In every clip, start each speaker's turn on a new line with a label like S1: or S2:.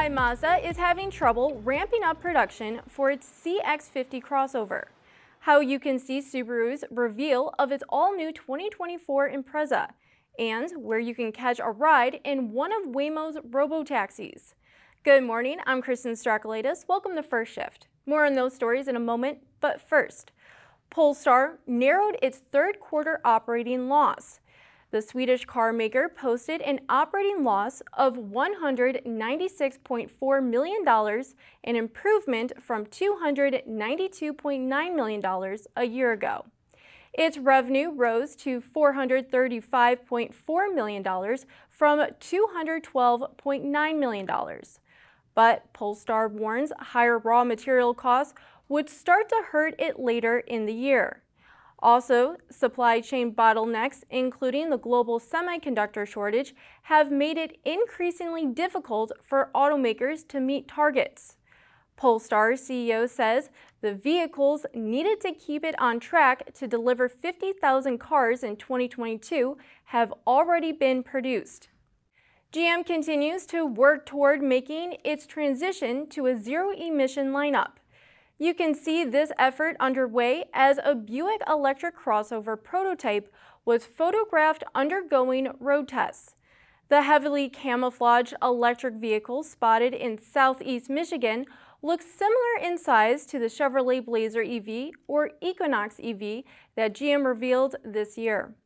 S1: Why Mazda is having trouble ramping up production for its CX-50 crossover. How you can see Subaru's reveal of its all-new 2024 Impreza. And where you can catch a ride in one of Waymo's robo-taxis. Good morning, I'm Kristen Strakalitis. Welcome to First Shift. More on those stories in a moment, but first, Polestar narrowed its third quarter operating loss. The Swedish car maker posted an operating loss of $196.4 million, an improvement from $292.9 million a year ago. Its revenue rose to $435.4 million from $212.9 million. But Polestar warns higher raw material costs would start to hurt it later in the year. Also, supply chain bottlenecks, including the global semiconductor shortage, have made it increasingly difficult for automakers to meet targets. Polestar's CEO says the vehicles needed to keep it on track to deliver 50,000 cars in 2022 have already been produced. GM continues to work toward making its transition to a zero-emission lineup. You can see this effort underway as a Buick electric crossover prototype was photographed undergoing road tests. The heavily camouflaged electric vehicle spotted in southeast Michigan looks similar in size to the Chevrolet Blazer EV or Equinox EV that GM revealed this year.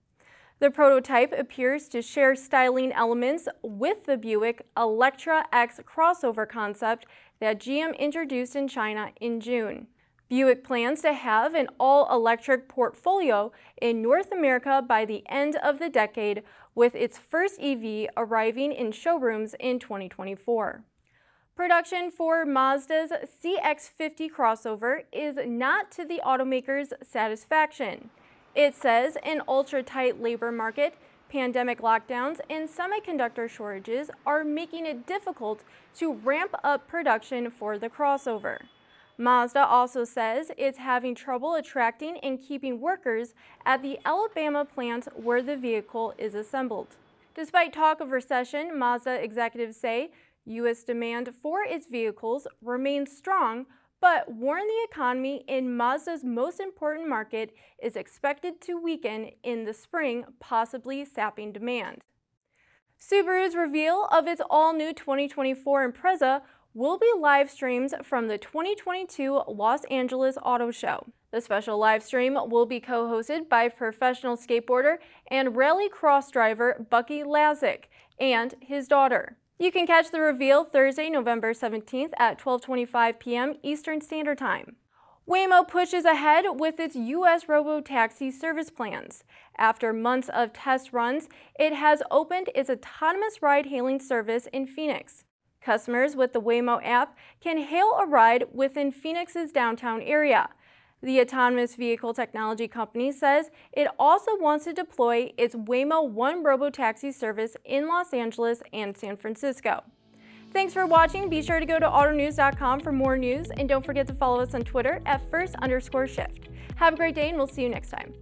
S1: The prototype appears to share styling elements with the Buick Electra X crossover concept that GM introduced in China in June. Buick plans to have an all-electric portfolio in North America by the end of the decade, with its first EV arriving in showrooms in 2024. Production for Mazda's CX-50 crossover is not to the automaker's satisfaction. It says an ultra-tight labor market, pandemic lockdowns, and semiconductor shortages are making it difficult to ramp up production for the crossover. Mazda also says it's having trouble attracting and keeping workers at the Alabama plant where the vehicle is assembled. Despite talk of recession, Mazda executives say U.S. demand for its vehicles remains strong, but warn the economy in Mazda's most important market is expected to weaken in the spring, possibly sapping demand. Subaru's reveal of its all-new 2024 Impreza will be live streamed from the 2022 Los Angeles Auto Show. The special live stream will be co-hosted by professional skateboarder and rallycross driver Bucky Lasek and his daughter. You can catch the reveal Thursday, November 17th at 12:25 p.m. Eastern Standard Time. Waymo pushes ahead with its U.S. robo-taxi service plans. After months of test runs, it has opened its autonomous ride-hailing service in Phoenix. Customers with the Waymo app can hail a ride within Phoenix's downtown area. The autonomous vehicle technology company says it also wants to deploy its Waymo One robo-taxi service in Los Angeles and San Francisco. Thanks for watching. Be sure to go to autonews.com for more news, and don't forget to follow us on Twitter at @first_shift. Have a great day, and we'll see you next time.